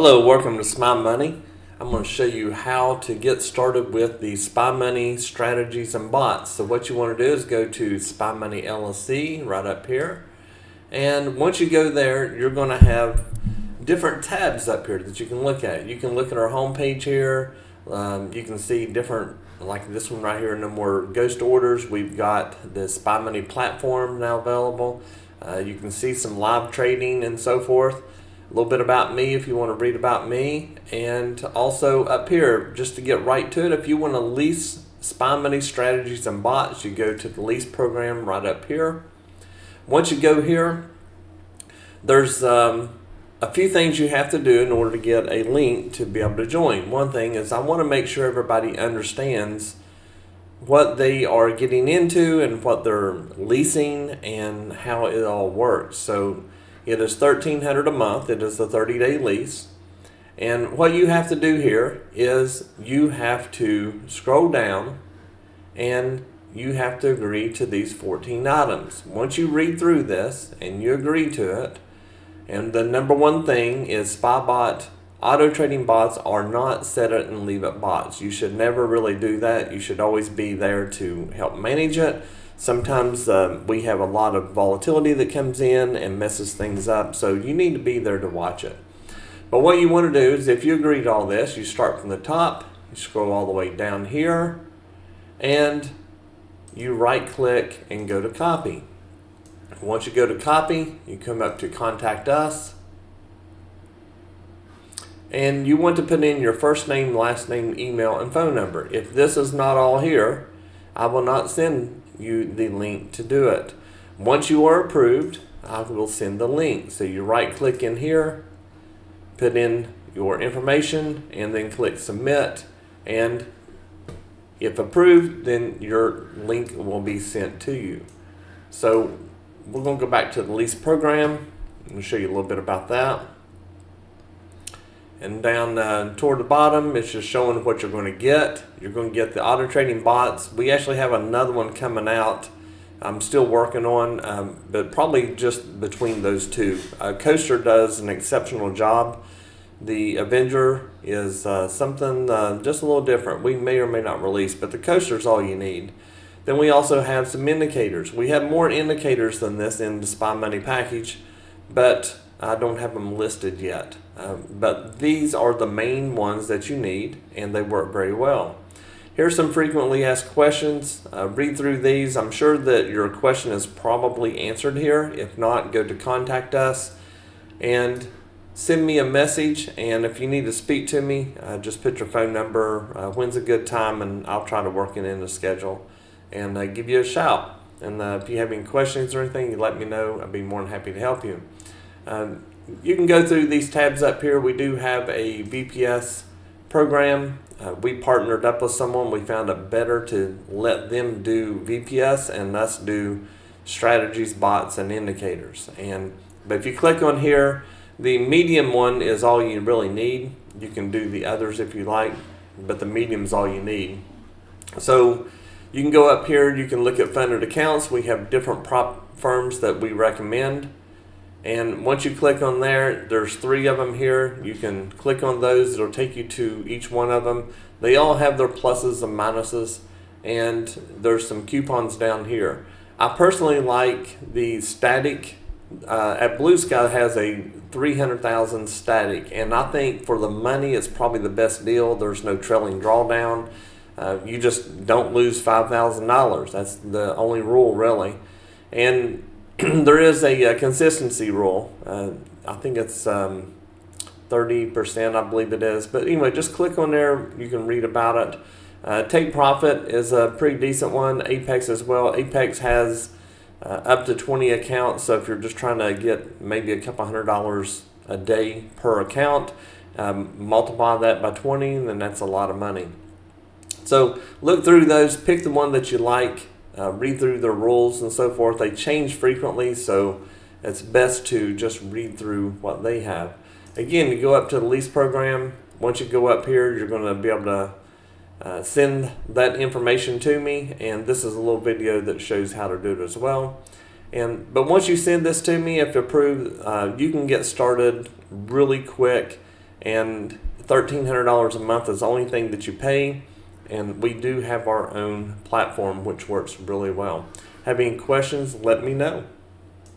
Hello, welcome to Spy Money. I'm going to show you how to get started with the Spy Money strategies and bots. So what you want to do is go to Spy Money LLC right up here. And once you go there, you're going to have different tabs up here that you can look at. You can look at our homepage here. You can see different, like this one right here, no more ghost orders. We've got the Spy Money platform now available. You can see some live trading and so forth. A little bit about me if you want to read about me, and also up here, just to get right to it, if you want to lease Spy Money strategies and bots, you go to the lease program right up here. Once you go here, there's a few things you have to do in order to get a link to be able to join. One thing is I want to make sure everybody understands what they are getting into and what they're leasing and how it all works. So it is $1,300 a month. It is a 30-day lease. And what you have to do here is you have to scroll down and you have to agree to these 14 items. Once you read through this and you agree to it, and the number one thing is SpyBot auto trading bots are not set it and leave it bots. You should never really do that. You should always be there to help manage it. Sometimes we have a lot of volatility that comes in and messes things up, so you need to be there to watch it. But what you want to do is, if you agree to all this, you start from the top, you scroll all the way down here, and you right click and go to copy. Once you go to copy, you come up to contact us, and you want to put in your first name, last name, email, and phone number. If this is not all here, I will not send you the link to do it. Once you are approved, I will send the link. So you right click in here, put in your information, and then click submit, and if approved, then your link will be sent to you. So we're going to go back to the lease program. I'm going to show you a little bit about that. And down toward the bottom, it's just showing what you're going to get. You're going to get the auto trading bots. We actually have another one coming out. I'm still working on, but probably just between those two. Coaster does an exceptional job. The Avenger is something just a little different. We may or may not release, but the Coaster is all you need. Then we also have some indicators. We have more indicators than this in the Spy Money package, but I don't have them listed yet. But these are the main ones that you need, and they work very well. Here's some frequently asked questions. Read through these. I'm sure that your question is probably answered here. If not, go to contact us and send me a message. And if you need to speak to me, just put your phone number, when's a good time, and I'll try to work it in the schedule and give you a shout. And if you have any questions or anything, you let me know. I'd be more than happy to help you. You can go through these tabs up here. We do have a VPS program. We partnered up with someone. We found it better to let them do VPS and us do strategies, bots, and indicators. But if you click on here, the medium one is all you really need. You can do the others if you like, but the medium is all you need. So you can go up here. You can look at funded accounts. We have different prop firms that we recommend. And once you click on there, there's 3 of them here. You can click on those. It'll take you to each one of them. They all have their pluses and minuses, and there's some coupons down here. I personally like the static. At BluSky has a 300,000 static, and I think for the money, it's probably the best deal. There's no trailing drawdown. You just don't lose $5,000. That's the only rule, really. And there is a consistency rule. I think it's 30%, I believe it is. But anyway, just click on there. You can read about it. Take Profit is a pretty decent one. Apex as well. Apex has up to 20 accounts. So if you're just trying to get maybe a couple $100 a day per account, multiply that by 20, then that's a lot of money. So look through those. Pick the one that you like. Read through their rules and so forth. They change frequently, so it's best to just read through what they have. Again, you go up to the lease program. Once you go up here, you're going to be able to send that information to me, and this is a little video that shows how to do it as well. But once you send this to me, if approved, you can get started really quick and $1,300 a month is the only thing that you pay. And we do have our own platform, which works really well. Have any questions? Let me know.